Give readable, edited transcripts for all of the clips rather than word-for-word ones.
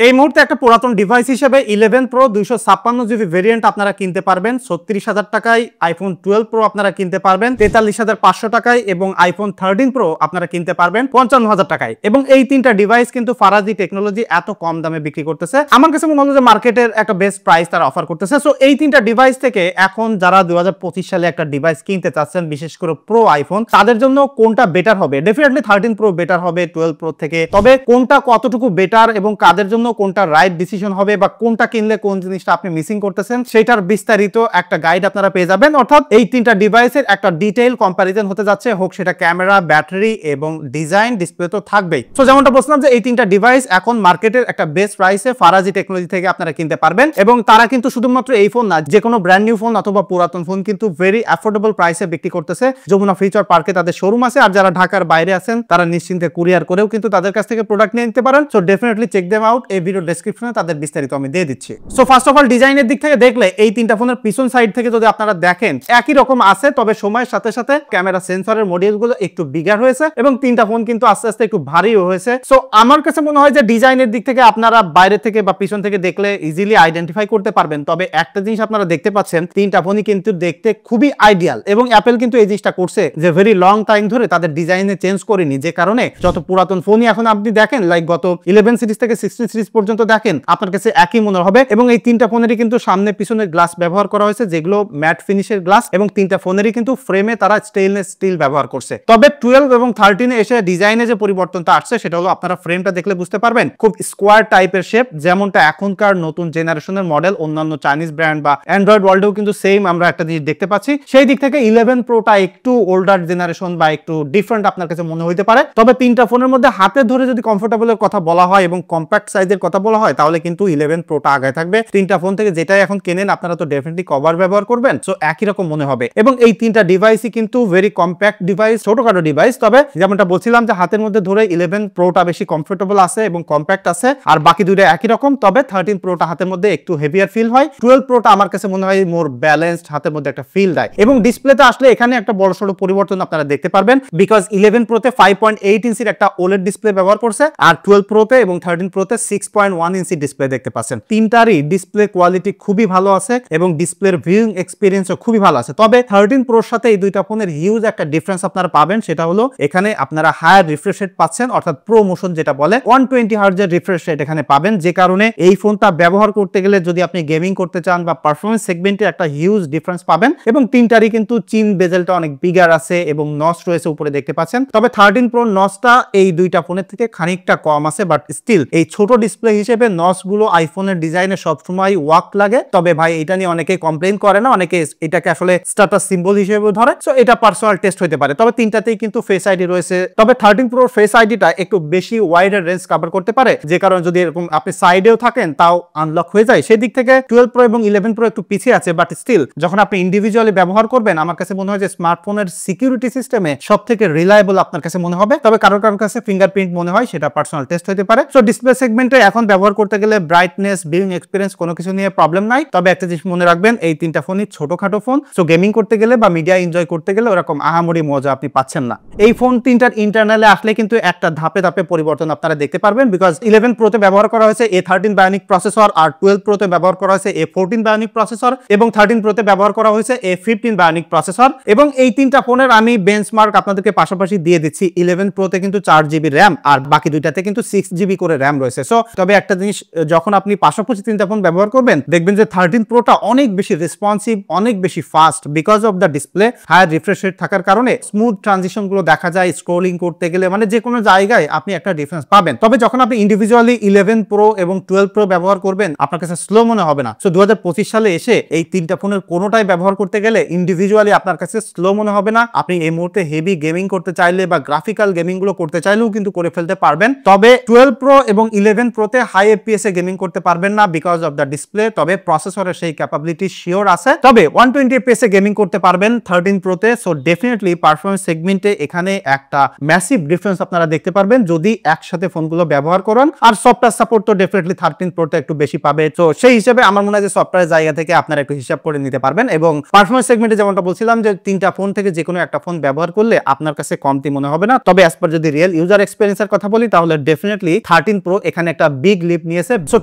এই মুহূর্তে একটা পুরাতন ডিভাইস হিসেবে 11 প্রো 256 জিবি ভেরিয়েন্ট আপনারা কিনতে পারবেন 36,000 টাকায়। আইফোন 12 প্রো আপনারা কিনতে পারবেন 43,500 টাকায় এবং আইফোন 13 প্রো আপনারা কিনতে পারবেন 55,000 টাকায়। এবং এই তিনটা ডিভাইস কিন্তু ফারাজি টেকনোলজি এত কম দামে বিক্রি করতেছে, আমার কাছে মনে হলো যে মার্কেটের একটা বেস্ট প্রাইস তারা অফার করতেছে। সো এই তিনটা ডিভাইস থেকে এখন যারা 2025 সালে একটা ডিভাইস কিনতে চাচ্ছেন, বিশেষ করে প্রো আইফোন, তাদের জন্য কোনটা বেটার হবে? ডেফিনেটলি 13 প্রো বেটার হবে 12 প্রো থেকে। তবে কোনটা কতটুকু বেটার এবং কাদের জন্য কোনটা রাইট ডিসিশন হবে বা কোনটা কিনলে কোন জিনিসটা আপনি মিসিং করতেছেন, সেটার বিস্তারিত একটা গাইড আপনারা পেয়ে যাবেন। অর্থাৎ এই তিনটা ডিভাইসের একটা ডিটেইল কম্পারিজন হতে যাচ্ছে, হোক সেটা ক্যামেরা, ব্যাটারি এবং ডিজাইন, ডিসপ্লে তো থাকবেই। সো যেমনটা বলছিলাম যে এই তিনটা ডিভাইস এখন মার্কেটের একটা বেস্ট প্রাইসে ফারাজি টেকনোলজি থেকে আপনারা কিনতে পারবেন। এবং তারা কিন্তু শুধুমাত্র এই ফোন না, যে কোনো ব্র্যান্ড নিউ ফোন অথবা পুরাতন ফোন কিন্তু ভেরি অ্যাফোর্ডেবল প্রাইসে বিক্রি করতেছে। যমুনা ফিউচার পার্কে তাদের শোরুম আছে, আর যারা ঢাকার বাইরে আছেন তারা নিশ্চিন্তে কুরিয়ার করেও কিন্তু তাদের কাছ থেকে প্রোডাক্ট নিয়ে নিতে পারেন। So definitely check them out. এই ভিডিও ডেসক্রিপশনে তাদের বিস্তারিত আমি দিয়ে দিচ্ছি। সো ফার্স্ট অফ অল ডিজাইনের দিক থেকে দেখলে এই তিনটা ফোনের পিছন সাইড থেকে যদি আপনারা দেখেন একই রকম আছে, তবে সময়ের সাথে সাথে ক্যামেরা সেন্সরের মডিউলগুলো একটু বিগার হয়েছে এবং তিনটা ফোন কিন্তু আস্তে আস্তে একটু ভারীও হয়েছে। সো আমার কাছে মনে হয় যে ডিজাইনের দিক থেকে আপনারা বাইরে থেকে বা পিছন থেকে দেখলে ইজিলি আইডেন্টিফাই করতে পারবেন। তবে একটা জিনিস আপনারা দেখতে পাচ্ছেন, তিনটা ফোনই কিন্তু দেখতে খুবই আইডিয়াল এবং অ্যাপেল কিন্তু এই জিনিসটা করছে যে ভেরি লং টাইম ধরে তাদের ডিজাইনে চেঞ্জ করেনি, যে কারণে যত পুরাতন ফোনই এখন আপনি দেখেন, লাইক গত 11 সিরিজ থেকে 16 সিরিজ পর্যন্ত দেখেন, আপনার কাছে একই মনে হবে। এবং এই তিনটা ফোনেরই কিন্তু সামনে পিছনের গ্লাস ব্যবহার করা হয়েছে, যেগুলো ম্যাট ফিনিশের গ্লাস, এবং তিনটা ফোনেরই কিন্তু ফ্রেমে তারা স্টেইনলেস স্টিল ব্যবহার করছে। তবে 12 এবং 13 এ এসে ডিজাইনে যে পরিবর্তনটা আসছে সেটা হলো আপনারা ফ্রেমটা দেখলে বুঝতে পারবেন, খুব স্কোয়ার টাইপের শেপ, যেমনটা এখনকার নতুন জেনারেশনের মডেল অন্যান্য চাইনিজ ব্র্যান্ড বা অ্যান্ড্রয়েড ওয়ার্ল্ডেও কিন্তু সেম আমরা একটা জিনিস দেখতে পাচ্ছি। সেই দিক থেকে 11 প্রোটা একটু ওল্ডার জেনারেশন বা একটু ডিফারেন্ট আপনার কাছে মনে হইতে পারে। তবে তিনটা ফোনের মধ্যে হাতে ধরে যদি কমফোর্টেবলের কথা বলা হয় এবং কম্প্যাক্ট সাইজের কথা বলা হয়, তাহলে কিন্তু 11 প্রোটা আগায় থাকবে। তিনটা ফোন থেকে যেটাই এখন কেনেন আপনারা তো ডেফিনেটলি কভার ব্যবহার করবেন, সো একই রকম মনে হবে। এবং এই তিনটা ডিভাইসই কিন্তু ভেরি কম্প্যাক্ট ডিভাইস, ছোটখাটো ডিভাইস। তবে যেমনটা বলছিলাম যে হাতের মধ্যে ধরে 11 প্রোটা বেশি কমফোর্টেবল আছে এবং কম্প্যাক্ট আছে, আর বাকি দুইটা একই রকম। তবে 13 প্রোটা হাতের মধ্যে একটু হেভিয়ার ফিল হয়। 12 প্রোটা আমার কাছে মনে হয় মোর ব্যালেন্সড, হাতের মধ্যে একটা ফিল দেয়। এবং ডিসপ্লেতে আসলে এখানে একটা বড়সড় পরিবর্তন আপনারা দেখতে পারবেন, বিকজ 11 প্রোতে 5.8 ইঞ্চির একটা ওলেড ডিসপ্লে ব্যবহার করছে, আর 12 প্রোতে এবং 13 প্রোতে 6.1 ইঞ্চি ডিসপ্লে দেখতে পাচ্ছেন। তিনটারই ডিসপ্লে কোয়ালিটি খুবই ভালো আছে এবং ডিসপ্লের ভিউইং এক্সপেরিয়েন্সও খুবই ভালো আছে। তবে 13 প্রোর সাথে এই দুইটা ফোনের হিউজ একটা ডিফারেন্স আপনারা পাবেন, সেটা হলো এখানে আপনারা হায়ার রিফ্রেশ রেট পাচ্ছেন, অর্থাৎ প্রো মোশন যেটা বলে 120 হার্টজের রিফ্রেশ রেট এখানে পাবেন, যে কারণে এই ফোনটা ব্যবহার করতে গেলে যদি আপনি গেমিং করতে চান বা পারফরম্যান্স সেগমেন্টে একটা হিউজ ডিফারেন্স পাবেন। এবং তিনটারই কিন্তু চিন বেজেলটা অনেক বিগার আছে এবং নচ রয়েছে উপরে দেখতে পাচ্ছেন। তবে 13 প্রো নচটা এই দুইটা ফোনের থেকে খানিকটা কম আছে, বাট স্টিল এই ছোট ডিসপ্লে হিসেবে নচগুলো আইফোনের ডিজাইনে সবসময় ওয়াক লাগে। তবে ভাই এটা নিয়ে অনেকে কমপ্লেইন করে না, অনেকে এটাকে আসলে স্ট্যাটাস সিম্বল হিসেবে ধরে, সো এটা পার্সোনাল টেস্ট হতে পারে। তবে তিনটাতেই কিন্তু ফেস আইডি রয়েছে। তবে 13 প্রো ফেস আইডিটা একটু বেশি ওয়াইডার রেঞ্জ কভার করতে পারে, যে কারণে যদি এরকম আপনি সাইডেও থাকেন তাও আনলক হয়ে যায়। সেই দিক থেকে 12 প্রো এবং 11 প্রো একটু পিছিয়ে আছে, বাট স্টিল যখন আপনি ইন্ডিভিজুয়ালি ব্যবহার করবেন, আমার কাছে মনে হয় যে স্মার্টফোনের সিকিউরিটি সিস্টেমে সবথেকে রিলায়েবল আপনার কাছে মনে হবে। তবে কারোর কাছে ফিঙ্গারপ্রিন্ট মনে হয়, সেটা পার্সোনাল টেস্ট হতে পারে। সো ডিসপ্লে সেগমেন্টে এখন ব্যবহার করতে গেলে ব্রাইটনেস, ভিউইং এক্সপেরিয়েন্স কোনো কিছু নিয়ে প্রবলেম নাই। তবে একটা জিনিস মনে রাখবেন, এই তিনটা ফোনই ছোটখাটো ফোন, সো গেমিং করতে গেলে বা মিডিয়া এনজয় করতে গেলে ওরকম আহামরি মজা আপনি পাচ্ছেন না। এই ফোন তিনটার ইন্টারনালে আসলে কিন্তু একটা ধাপে ধাপে পরিবর্তন আপনারা দেখতে পারবেন, বিকজ 11 প্রোতে ব্যবহার করা হয়েছে A13 বায়োনিক প্রসেসর, আর 12 প্রোতে ব্যবহার করা হয়েছে A14 বায়োনিক প্রসেসর, এবং 13 প্রোতে ব্যবহার করা হয়েছে A15 বায়োনিক প্রসেসর। এবং এই তিনটা ফোনের আমি বেঞ্চমার্ক আপনাদেরকে পাশাপাশি দিয়ে দিচ্ছি। 11 প্রোতে কিন্তু 4GB র্যাম, আর বাকি দুইটাতে কিন্তু 6GB করে র্যাম রয়েছে। সো তবে একটা জিনিস, যখন আপনি পাশাপাশি তিনটা ফোন ব্যবহার করবেন, দেখবেন যে 13 প্রোটা অনেক বেশি রেসপন্সিভ, অনেক বেশি fast, because of the display higher refresh rate থাকার কারণে স্মুথ ট্রানজিশন গুলো দেখা যায়। স্ক্রলিং করতে গেলে মানে যে কোনো জায়গায় আপনি একটা ডিফারেন্স পাবেন। তবে যখন আপনি ইন্ডিভিজুয়ালি 11 প্রো এবং 12 প্রো ব্যবহার করবেন, আপনার কাছে স্লো মনে হবে না। সো 2025 সালে এসে এই তিনটা ফোনের কোনোটাই ব্যবহার করতে গেলে ইন্ডিভিজুয়ালি আপনার কাছে স্লো মনে হবে না। আপনি এই মুহূর্তে হেভি গেমিং করতে চাইলে বা গ্রাফিক্যাল গেমিং গুলো করতে চাইলেও কিন্তু করে ফেলতে পারবেন। তবে 12 প্রো এবং 11 প্রোতে হাই এফপিএস এ গেমিং করতে পারবেন না, বিকজ অফ দ্য ডিসপ্লে। তবে প্রসেসরের সেই ক্যাপাবিলিটি শিওর আছে। তবে 120 এফপিএস এ গেমিং করতে পারবেন 13 প্রোতে। সো ডেফিনেটলি পারফরম্যান্স সেগমেন্টে এখানে একটা ম্যাসিভ ডিফারেন্স আপনারা দেখতে পারবেন যদি একসাথে ফোনগুলো ব্যবহার করেন। আর সফটওয়্যার সাপোর্ট তো ডেফিনেটলি 13 প্রোতে একটু বেশি পাবে। তো সেই হিসেবে আমার মনে হয় যে সফটওয়্যার জায়গা থেকে আপনারা একটু হিসাব করে নিতে পারবেন। এবং পারফরম্যান্স সেগমেন্টে যেমনটা বলছিলাম যে তিনটা ফোন থেকে যে কোনো একটা ফোন ব্যবহার করলে আপনার কাছে কমতি মনে হবে না। তবে অ্যাজ পার যদি রিয়েল ইউজার এক্সপেরিয়েন্সের কথা বলি, তাহলে ডেফিনেটলি 13 প্রো এখানে একটা একটা বিগ লিপ নিয়েছে। সো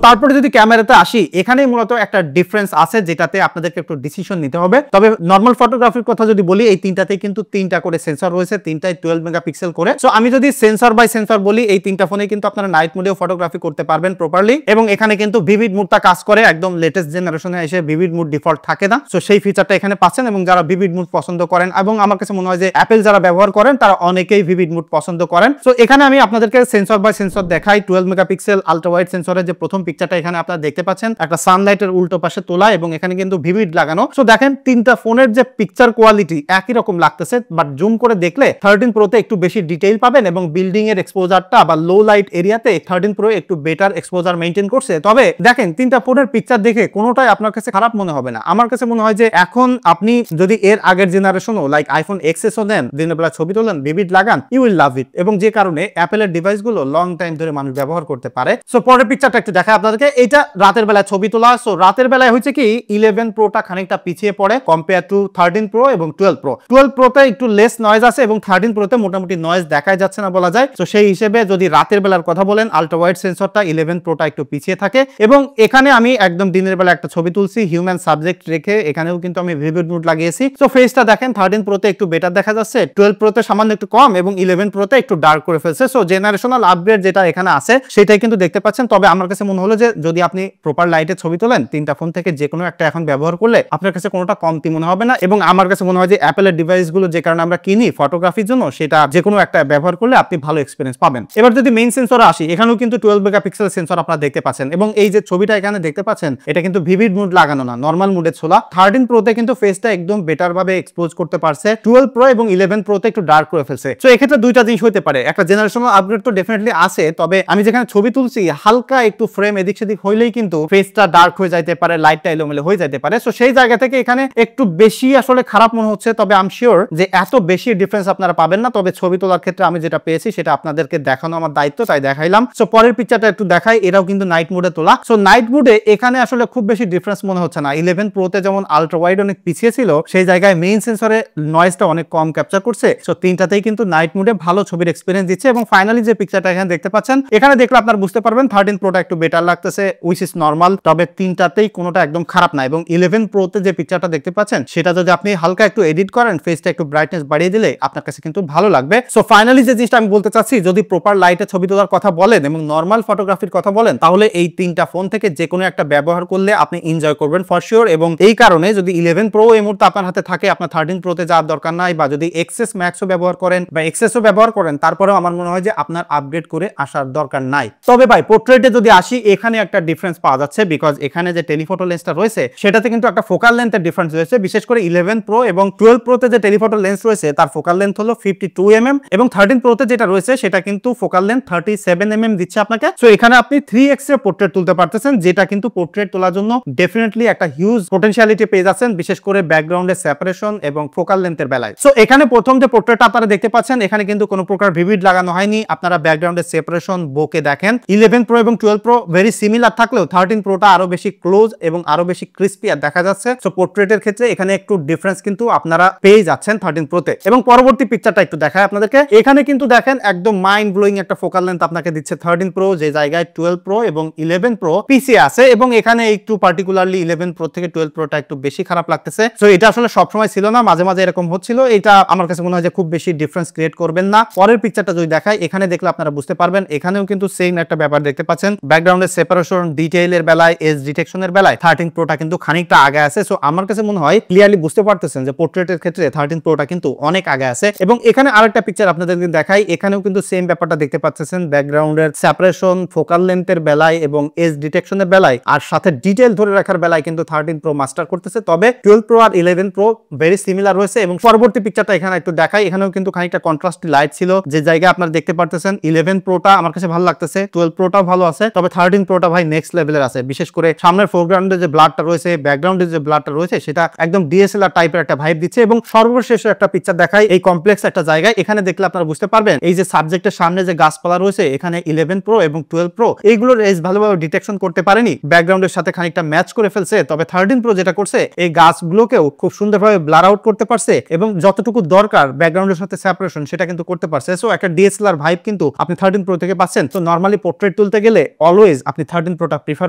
তারপরে যদি ক্যামেরাতে আসি, এখানেই মূলত একটা ডিফারেন্স আছে যেটাতে আপনাদেরকে একটু ডিসিশন নিতে হবে। তবে নর্মাল ফটোগ্রাফির কথা যদি বলি, এই তিনটাতেই কিন্তু তিনটা করে সেন্সর রয়েছে, তিনটাই 12 মেগাপিক্সেল করে। সো আমি যদি সেন্সর বাই সেন্সর বলি, এই তিনটা ফোনে কিন্তু আপনারা নাইট মোডেও ফটোগ্রাফি করতে পারবেন প্রপারলি, এবং এখানে কিন্তু ভিভিড মুডটা কাজ করে। একদম লেটেস্ট জেনারেশনে এসে ভিভিড মুড ডিফল্ট থাকে না, সো সেই ফিচারটা এখানে পাচ্ছেন। এবং যারা ভিভিড মুড পছন্দ করেন, এবং আমার কাছে মনে হয় যে অ্যাপেল যারা ব্যবহার করেন তারা অনেকেই ভিভিড মুড পছন্দ করেন। সো এখানে আমি আপনাদেরকে সেন্সর বাই সেন্সর দেখাই। 12 মেগাপিক্সেল আলট্রা ওয়াইড সেন্সরের যে প্রথম পিকচারটা এখানে আপনারা দেখতে পাচ্ছেন, একটা সানলাইটের উল্টো পাশে তোলা, এবং এখানে কিন্তু ভিভিড লাগানো। সো দেখেন তিনটা ফোনের যে পিকচার কোয়ালিটি একই রকম লাগতেছে, বাট জুম করে দেখলে 13 প্রোতে একটু বেশি ডিটেইল পাবেন, এবং বিল্ডিং এর এক্সপোজারটা বা লো লাইট এরিয়াতে 13 প্রো একটু বেটার এক্সপোজার মেইনটেইন করছে। তবে দেখেন তিনটা ফোনের পিকচার দেখে কোনোটাই আপনার কাছে খারাপ মনে হবে না। আমার কাছে মনে হয় যে এখন আপনি যদি এর আগের জেনারেশনও লাইক আইফোন এক্সএসও নেন, দিনের বেলা ছবি তোলেন, ভিভিড লাগান, ইউ উইল লাভ ইট। এবং যে কারণে অ্যাপেলের ডিভাইসগুলো লং টাইম ধরে মানুষ ব্যবহার করতে পারে। সো পরের পিকচারটা একটু দেখাই আপনাদেরকে। এটা রাতের বেলায় ছবি তোলা। সো রাতের বেলায় হচ্ছে কি 11 প্রোটা খানিকটা পিছিয়ে পড়ে কম্পেয়ার টু 13 প্রো এবং 12 প্রো। 12 প্রোতে একটু লেস নয়েজ আছে, এবং 13 প্রোতে মোটামুটি নয়েজ দেখাই যাচ্ছে না বলা যায়। তো সেই হিসেবে যদি রাতের বেলার কথা বলেন, আলট্রা ওয়াইড সেন্সরটা 11 প্রোটা একটু পিছিয়ে থাকে। এবং এখানে আমি একদম দিনের বেলা একটা ছবি তুলছি হিউম্যান সাবজেক্ট রেখে, এখানেও কিন্তু আমি ভিভিড মুড লাগিয়েছি। সো ফেসটা দেখেন 13 প্রোতে একটু বেটার দেখা যাচ্ছে, 12 প্রোতে সামান্য একটু কম, এবং 11 প্রোতে একটু ডার্ক করে ফেলছে। সো জেনারেশনাল আপগ্রেড যেটা এখানে আছে সেটাই কিন্তু দেখতে পাচ্ছেন। তবে আমার কাছে মনে হলো যে যদি আপনি প্রপার লাইটে ছবি তোলেন, তিনটা ফোন থেকে যে কোনো একটা এখন ব্যবহার করলে আপনার কাছে কোনোটা কমতি মনে হবে না। এবং আমার কাছে মনে হয় যে অ্যাপেলের ডিভাইসগুলো যে কারণে আমরা কিনি ফটোগ্রাফির জন্য, সেটা যে কোনো একটা ব্যবহার করলে আপনি ভালো এক্সপিরিয়েন্স পাবেন। এবার যদি মেইন সেন্সরে আসি, এখানেও কিন্তু 12 মেগাপিক্সেল সেন্সর আপনারা দেখতে পাচ্ছেন, এবং এই যে ছবিটা এখানে দেখতে পাচ্ছেন এটা কিন্তু ভিভিড মুড লাগানো না, নরমাল মুডে ছোলা। 13 প্রোতে কিন্তু ফেসটা একদম বেটার ভাবে এক্সপোজ করতে পারছে, 12 প্রো এবং 11 প্রোতে একটু ডার্ক করে ফেলছে। সো এক্ষেত্রে দুইটা জিনিস হতে পারে, একটা জেনারেশনাল আপগ্রেড তো ডেফিনেটলি আছে, তবে আমি যেখানে ছবি তুলছি হালকা একটু ফ্রেম এদিক সেদিক হইলেই কিন্তু ফেসটা ডার্ক হয়ে যাইতে পারে, লাইটটা এলোমেলো হয়ে যাইতে পারে। সো সেই জায়গা থেকে এখানে একটু বেশি আসলে খারাপ মনে হচ্ছে। তবে আই এম শিওর যে এত বেশি ডিফারেন্স আপনারা পাবেন না। তবে ছবি তোলার ক্ষেত্রে আমি যেটা পেয়েছি সেটা আপনাদেরকে দেখানো আমার দায়িত্ব, তাই দেখাইলাম। সো পরের পিকচারটা একটু দেখাই, এরাও কিন্তু নাইট মোডে তোলা। সো নাইট মোডে এখানে আসলে খুব বেশি ডিফারেন্স মনে হচ্ছে না। 11 প্রোতে যেমন আলট্রা ওয়াইড অনেক পিছিয়ে ছিল, সেই জায়গায় মেইন সেন্সরে নয়েজটা অনেক কম ক্যাপচার করছে। সো তিনটাতেই কিন্তু নাইট মোডে ভালো ছবির এক্সপেরিয়েন্স দিচ্ছে। এবং ফাইনালি যে পিকচারটা এখানে দেখতে পাচ্ছেন, এখানে দেখলে আপনারা বুঝতে পারবেন 13 প্রোটা একটু বেটার লাগতেছে, উইচ ইজ নরমাল। তবে তিনটাতেই কোনোটা একদম খারাপ না। এবং 11 প্রোতে যে পিকচারটা দেখতে পাচ্ছেন, সেটা যদি আপনি হালকা একটু এডিট করেন, ফেসটা একটু ব্রাইটনেস বাড়িয়ে দিলে আপনার কাছে কিন্তু ভালো লাগবে। সো ফাইনালি যে জিনিসটা আমি বলতে চাচ্ছি, যদি প্রপার লাইটে ছবি তোলার কথা বলেন এবং নরমাল ফটোগ্রাফির কথা বলেন, তাহলে এই তিনটা ফোন থেকে যে কোনো একটা ব্যবহার করলে আপনি এনজয় করবেন ফর শিওর। এবং এই কারণে যদি 11 প্রো এই মুহূর্তে আপনার হাতে থাকে, আপনার 13 প্রোতে যাওয়ার দরকার নাই, বা যদি এক্সএস ম্যাক্সও ব্যবহার করেন বা এক্সএসও ব্যবহার করেন, তারপরেও আমার মনে হয় যে আপনার আপগ্রেড করে আসার দরকার নাই। তবে ভাই পোর্ট্রেটে যদি আসি, এখানে একটা ডিফারেন্স পাওয়া যাচ্ছে, বিকজ এখানে যে টেলিফটো লেন্সটা রয়েছে সেটাতে কিন্তু একটা ফোকাল লেন্থের ডিফারেন্স রয়েছে। বিশেষ করে 11 প্রো এবং 12 প্রোতে যে টেলিফটো লেন্স রয়েছে তার ফোকাল লেন্থ হলো 52 mm, এবং 13 প্রোতে যেটা রয়েছে সেটা কিন্তু ফোকাল লেন্থ 37 mm দিচ্ছে আপনাকে। সো এখানে আপনি 3x এর পোর্ট্রেট তুলতে পারতেছেন, যেটা কিন্তু পোর্ট্রেট তোলার জন্য ডেফিনেটলি একটা হিউজ পটেনশিয়ালিটি পেয়ে যাচ্ছেন, বিশেষ করে ব্যাকগ্রাউন্ডের সেপারেশন এবং ফোকাল লেন্থের বেলায়। সো এখানে প্রথম যে পোর্ট্রেটটা আপনারা দেখতে পাচ্ছেন, এখানে কিন্তু কোনো প্রকার ভিভিড লাগানো হয়নি। আপনারা ব্যাকগ্রাউন্ডের সেপারেশন বোকে দেখেন, 11 প্রো এবং 12 প্রো ভেরি সিমিলার থাকলেও 13 প্রোটা আরো বেশি ক্লোজ এবং আরো বেশি ক্রিস্পি আর দেখা যাচ্ছে। সো পোর্ট্রেটের ক্ষেত্রে এখানে একটু ডিফারেন্স কিন্তু আপনারা পেয়ে যাচ্ছেন 13 প্রোতে। এবং পরবর্তী পিকচারটা একটু দেখায় আপনাদেরকে। এখানে কিন্তু দেখেন একদম মাইন্ড ব্লোয়িং একটা ফোকাল লেন্থ আপনাকে দিচ্ছে 13 প্রো, যে জায়গায় 12 প্রো এবং 11 প্রো পিছিয়ে আছে। এবং এখানে একটু পার্টিকুলারলি 11 প্রো থেকে 12 প্রোটা একটু বেশি খারাপ লাগতেছে। সো এটা আসলে সবসময় ছিল না, মাঝে মাঝে এরকম হচ্ছিল। এটা আমার কাছে মনে হয় যে খুব বেশি ডিফারেন্স ক্রিয়েট করবেন না। পরের পিকচারটা যদি দেখায়, এখানে দেখলে আপনারা বুঝতে পারবেন, এখানেও কিন্তু সেম একটা ব্যাপার দেখতে পাচ্ছেন। ব্যাকগ্রাউন্ডের সেপারেশন, ডিটেইলের বেলায়, এজ ডিটেকশনের বেলায় 13 প্রোটা কিন্তু খানিকটা আগে আছে। সো আমার কাছে মনে হয় ক্লিয়ারলি বুঝতে পারতেছেন যে পোর্ট্রেটের ক্ষেত্রে 13 প্রোটা কিন্তু অনেক আগে আছে। এবং এখানে আরেকটা পিকচার আপনাদেরকে দেখাই, এখানেও কিন্তু সেম ব্যাপারটা দেখতে পাচ্ছেন, ব্যাকগ্রাউন্ডের সেপারেশন, ফোকাল লেন্থের বেলায় এবং এজ ডিটেকশনের বেলায় আর সাথে ডিটেইল ধরে রাখার বেলায় কিন্তু 13 প্রো মাস্টার করতেছে। তবে 12 প্রো আর 11 প্রো ভেরি সিমিলার রয়েছে। এবং পরবর্তী পিকচারটা এখানে একটু দেখাই, এখানেও কিন্তু খানিকটা কন্ট্রাস্টি লাইট ছিল, যে জায়গায় আপনারা দেখতে পারতেছেন 11 প্রোটা আমার কাছে ভালো লাগতেছে, 12 প্রোটাও ভালো আছে, তবে 13 প্রোটা ভাই নেক্সট লেভেলের আছে। বিশেষ করে সামনের ফোরগ্রাউন্ডে যে ব্লাডটা রয়েছে, ব্যাকগ্রাউন্ডে যে ব্লাডটা রয়েছে, সেটা একদম ডিএসএলআর টাইপের একটা ভাইব দিচ্ছে। এবং সর্বশেষ একটা পিকচার দেখাই, এই কমপ্লেক্স একটা জায়গায়, এখানে দেখলে আপনারা বুঝতে পারবেন এই যে সাবজেক্টের সামনে যে গাছপালা রয়েছে, এখানে 11 প্রো এবং 12 প্রো এইগুলোর এজ ভালোভাবে ডিটেকশন করতে পারেনি, ব্যাকগ্রাউন্ডের সাথে খানিকটা ম্যাচ করে ফেলছে। তবে 13 প্রো যেটা করছে, এই গাছগুলোকেও খুব সুন্দরভাবে ব্লার আউট করতে পারছে এবং যতটুকু দরকার ব্যাকগ্রাউন্ডের সাথে সেপারেশন সেটা কিন্তু করতে পারছে। সো একটা ডিএসএলআর ভাইব কিন্তু আপনি 13 প্রো থেকে পাচ্ছেন। তো নরমালি পোর্ট্রেট পোর্ট্রেট তুলতে গেলে অলওয়েজ আপনি 13 প্রোটা প্রিফার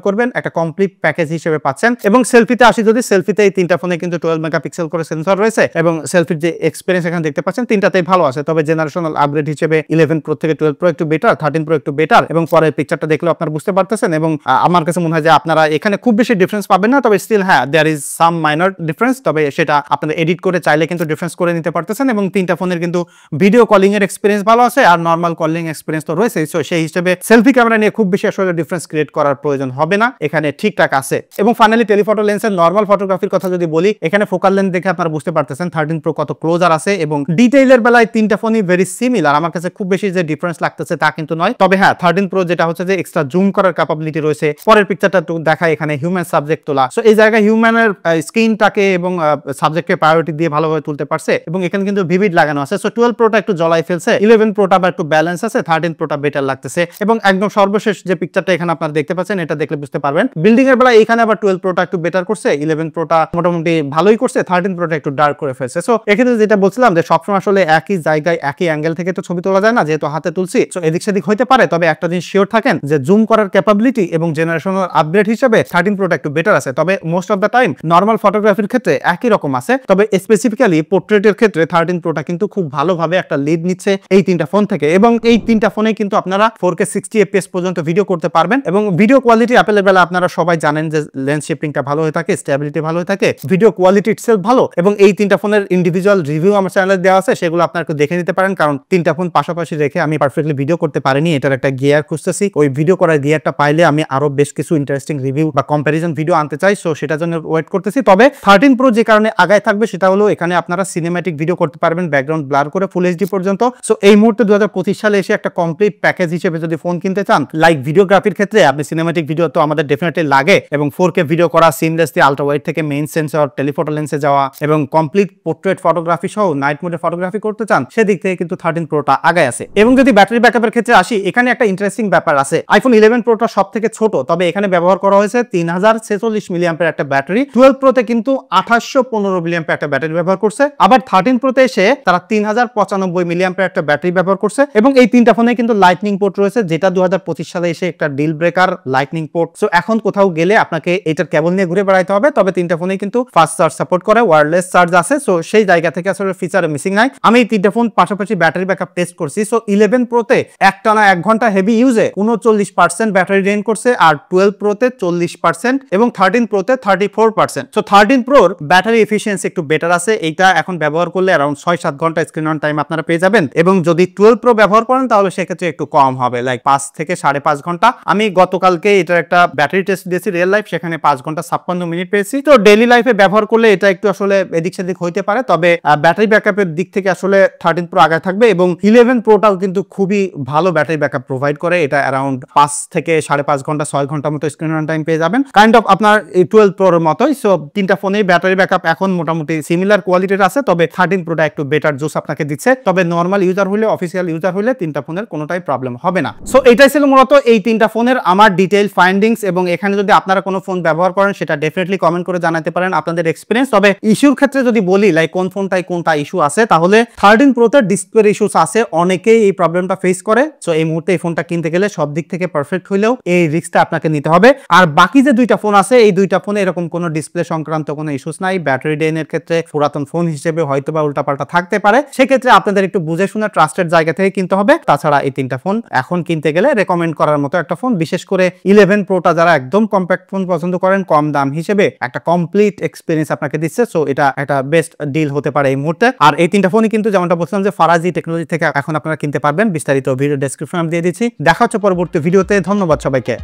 করবেন, একটা কমপ্লিট প্যাকেজ হিসেবে পাচ্ছেন। এবং সেলফিতে আসি, যদি সেলফিতে এই তিনটা ফোনে কিন্তু 12 মেগাপিক্সেল করে সেন্সর রয়েছে এবং সেলফির যে এক্সপেরিয়েন্স এখানে দেখতে পাচ্ছেন তিনটাতেই ভালো আছে। তবে জেনারেশনাল আপগ্রেড হিসেবে 11 প্রো থেকে 12 প্রো একটু বেটার, 13 প্রো একটু বেটার এবং পরের পিকচারটা দেখলে আপনারা বুঝতে পারতেছেন। এবং আমার কাছে মনে হয় যে আপনারা এখানে খুব বেশি ডিফারেন্স পাবেন না, তবে স্টিল হ্যাঁ there is some minor difference, তবে সেটা আপনারা এডিট করে চাইলে কিন্তু ডিফারেন্স করে নিতে পারতেছেন। এবং তিনটা ফোনের কিন্তু ভিডিও কলিং এর এক্সপেরিয়েন্স ভালো আছে আর নর্মাল কলিং এক্সপেরিয়েন্স তো রয়েছে। সো সেই হিসেবে সেলফি ক্যামেরা নিয়ে খুব বেশি আসলে ডিফারেন্স ক্রিয়েট করার প্রয়োজন হবে না, এখানে ঠিকঠাক আছে। এবং ফাইনালি টেলিফটো লেন্সের নর্মাল ফটোগ্রাফির কথা যদি বলি, এখানে ফোকাল লেন্থ দেখে আপনারা বুঝতে পারতেছেন 13 প্রো কত ক্লোজার আছে এবং ডিটেইলের বেলায় তিনটা ফোনই ভেরি সিমিলার। আমার কাছে খুব বেশি যে ডিফারেন্স লাগতেছে তা কিন্তু নয়, তবে হ্যাঁ 13 প্রো যেটা হচ্ছে যে এক্সট্রা জুম করার ক্যাপাবিলিটি রয়েছে। পরের পিকচারটা একটু দেখায়, এখানে হিউম্যান সাবজেক্ট তোলা, সো এই জায়গায় হিউম্যানের স্ক্রিনটাকে এবং সাবজেক্টকে প্রায়োরিটি দিয়ে ভালোভাবে তুলতে পারছে এবং এখানে কিন্তু ভিভিড লাগানো আছে। সো 12 প্রোটা একটু জ্বলাই ফেলছে, 11 প্রোটা আবার একটু ব্যালেন্স আছে, 13 প্রোটা বেটার লাগতেছে। এবং একদম সর্বশেষ যে পিকচারটা এখানে আপনারা দেখতে পাচ্ছেন, এটা দেখলে বুঝতে পারবেন বিল্ডিং এর বেলা এখানে আবার 12 প্রোটা একটু বেটার করছে, 11 প্রোটা মোটামুটি ভালোই করছে, 13 প্রোটা একটু ডার্ক করে ফেলছে। সো এক্ষেত্রে যেটা বলছিলাম যে সবসময় আসলে একই জায়গায় একই অ্যাঙ্গেল থেকে তো ছবি তোলা যায় না, যেহেতু হাতে তুলছি। সো এদিক সেদিক হইতে পারে, তবে একটা জিনিস শিওর থাকেন যে জুম করার ক্যাপাবিলিটি এবং জেনারেশনাল আপগ্রেড হিসেবে 13 প্রোটা একটু বেটার আছে। তবে most of the time normal ফটোগ্রাফির ক্ষেত্রে একই রকম আছে, তবে স্পেসিফিক্যালি পোর্ট্রেটের ক্ষেত্রে 13 প্রোটা কিন্তু খুব ভালোভাবে একটা লিড নিচ্ছে এই তিনটা ফোন থেকে। এবং এই তিনটা ফোনে কিন্তু আপনারা 4K 60 fps পর্যন্ত ভিডিও করতে পারবেন। এবং ভিডিও কোয়ালিটি অ্যাপেলের বেলা আপনারা সবাই জানেন যে লেন্স শিফটিংটা ভালো হয়ে থাকে, স্টেবিলিটি ভালো হয়ে থাকে, ভিডিও কোয়ালিটি ইটসেলফ ভালো। এবং এই তিনটা ফোনের ইন্ডিভিজুয়াল রিভিউ আমার চ্যানেলে দেওয়া আছে, সেগুলো আপনারা একটু দেখে নিতে পারেন, কারণ তিনটা ফোন পাশাপাশি রেখে আমি পারফেক্টলি ভিডিও করতে পারিনি, এটার একটা গিয়ার খুঁজতেছি। ওই ভিডিও করার গিয়ারটা পাইলে আমি আরো বেশ কিছু ইন্টারেস্টিং রিভিউ বা কম্প্যারিজন ভিডিও আনতে চাই, সো সেটার জন্য ওয়েট করতেছি। তবে 13 প্রো যে কারণে আগায় থাকবে সেটা হলো এখানে আপনারা সিনেম্যাটিক ভিডিও করতে পারবেন ব্যাকগ্রাউন্ড ব্লার করে ফুল এইচডি পর্যন্ত। সো এই মুহূর্তে 2025 সালে এসে একটা কমপ্লিট প্যাকেজ হিসেবে যদি ফোন কিনতে চান, লাইক ভিডিওগ্রাফির ক্ষেত্রে আপনি সিনেম্যাটিক ভিডিও তো আমাদের ডেফিনেটলি লাগে এবং 4K ভিডিও করা সিমলেসলি আলট্রা ওয়াইড থেকে মেইন সেন্সর টেলিফটো লেন্সে যাওয়া এবং কমপ্লিট পোর্ট্রেট ফটোগ্রাফি সহ নাইট মোডে ফটোগ্রাফি করতে চান, সেদিক থেকে কিন্তু 13 প্রোটা আগায় আছে। এবং যদি ব্যাটারি ব্যাকআপের ক্ষেত্রে আসি, এখানে একটা ইন্টারেস্টিং ব্যাপার আছে। আইফোন 11 প্রোটা সব থেকে ছোট, তবে এখানে ব্যবহার করা হয়েছে 3046 মিলিঅ্যাম্পিয়ার একটা ব্যাটারি। 12 প্রোতে কিন্তু 2815 মিলিঅ্যাম্পিয়ার একটা ব্যাটারি ব্যবহার করছে। আবার 13 প্রোতে এসে তারা 3095 মিলিঅ্যাম্পিয়ার একটা ব্যাটারি ব্যবহার করছে। এবং এই তিনটা ফোনে কিন্তু লাইটনিং পোর্ট রয়েছে, যেটা 2025 সালে এসে একটা deal breaker lightning port. So এখন কোথাও গেলে আপনাকে এটার কেবল নিয়ে ঘুরে বেড়াইতে হবে, তবে তিনটা ফোনেই কিন্তু ফাস্ট চার্জ সাপোর্ট করে, ওয়্যারলেস চার্জ আছে। সো সেই জায়গা থেকে আসলে ফিচার মিসিং নাই। আমি এই তিনটা ফোন পাশাপাশি ব্যাটারি ব্যাকআপ টেস্ট করছি। সো 11 প্রোতে একটানা 1 ঘন্টা হেভি ইউজে 39% ব্যাটারি ড্রেন করছে, আর 12 প্রোতে 40% এবং 13 প্রোতে 34%। সো 13 প্রোর ব্যাটারি এফিসিয়েন্সি একটু বেটার আছে, এইটা এখন ব্যবহার করলে অ্যারাউন্ড 6-7 ঘন্টা স্ক্রিন অন টাইম আপনারা পেয়ে যাবেন। এবং যদি 12 প্রো ব্যবহার করেন তাহলে সেক্ষেত্রে একটু কম হবে, লাইক 5 থেকে 5.5 ঘন্টা। আমি গতকালকে এটার একটা ব্যাটারি টেস্ট দিয়েছি রিয়েল লাইফ, সেখানে 5 ঘন্টা 56 মিনিট পেয়েছি। তো ডেইলি লাইফে ব্যবহার করলে এটা একটু আসলে এদিক সেদিক হইতে পারে, তবে ব্যাটারি ব্যাকআপের দিক থেকে আসলে 13 প্রো আগে থাকবে। এবং 11 প্রোটাও কিন্তু খুবই ভালো ব্যাটারি ব্যাকআপ প্রোভাইড করে, এটা অ্যারাউন্ড 5 থেকে 5.5 ঘন্টা 6 ঘন্টার মতো স্ক্রিন অন টাইম পেয়ে যাবেন, কাইন্ড অফ আপনার এই 12 প্রোর মতোই। সো তিনটা ফোনেই ব্যাটারি ব্যাকআপ এখন মোটামুটি সিমিলার কোয়ালিটির আছে, তবে 13 প্রোটা একটু বেটার জুস আপনাকে দিচ্ছে। তবে নর্মাল ইউজার হলে, অফিসিয়াল ইউজার হলে তিনটা ফোনের কোনোটাই প্রবলেম হবে না। সো এটাই ছিল মূলত এই তিনটা ফোনের আমার ডিটেইল ফাইন্ডিংস। এবং এখানে যদি আপনারা কোনো ফোন ব্যবহার করেন সেটা ডেফিনেটলি কমেন্ট করে জানাতে পারেন আপনাদের এক্সপিরিয়েন্স। তবে ইস্যুর ক্ষেত্রে যদি বলি লাইক কোন ফোনটাই কোনটা ইস্যু আছে, তাহলে 13 প্রোতে ডিসপ্লের ইস্যুস আছে, অনেকেই এই প্রবলেমটা ফেস করে। সো এই মুহূর্তে এই ফোনটা কিনতে গেলে সব দিক থেকে পারফেক্ট হইলেও এই রিস্কটা আপনাকে নিতে হবে। আর বাকি যে দুইটা ফোন আছে, এই দুইটা ফোনে এরকম কোনো ডিসপ্লে সংক্রান্ত কোনো ইস্যুস নাই। ব্যাটারি ড্রেনের ক্ষেত্রে পুরাতন ফোন হিসেবে হয়তো বা উল্টাপাল্টা থাকতে পারে, সেক্ষেত্রে আপনাদের একটু বুঝে শুনে ট্রাস্টেড জায়গা থেকে কিনতে হবে। তাছাড়া এই তিনটা ফোন এখন কিনতে গেলে রেকমেন্ড করার মতো একটা ফোন, বিশেষ করে 11 প্রোটা যারা একদম কম্প্যাক্ট ফোন পছন্দ করেন, কম দাম হিসেবে একটা কমপ্লিট এক্সপিরিয়েন্স আপনাকে দিচ্ছে। সো এটা একটা বেস্ট ডিল হতে পারে এই মুহূর্তে। আর এই তিনটা ফোনই কিন্তু যেমনটা বলছিলাম যে ফারাজি টেকনোলজি থেকে এখন আপনারা কিনতে পারবেন। বিস্তারিত ভিডিও ডেসক্রিপশনে আমি দিয়ে দিচ্ছি। দেখা হচ্ছে পরবর্তী ভিডিওতে। ধন্যবাদ সবাইকে।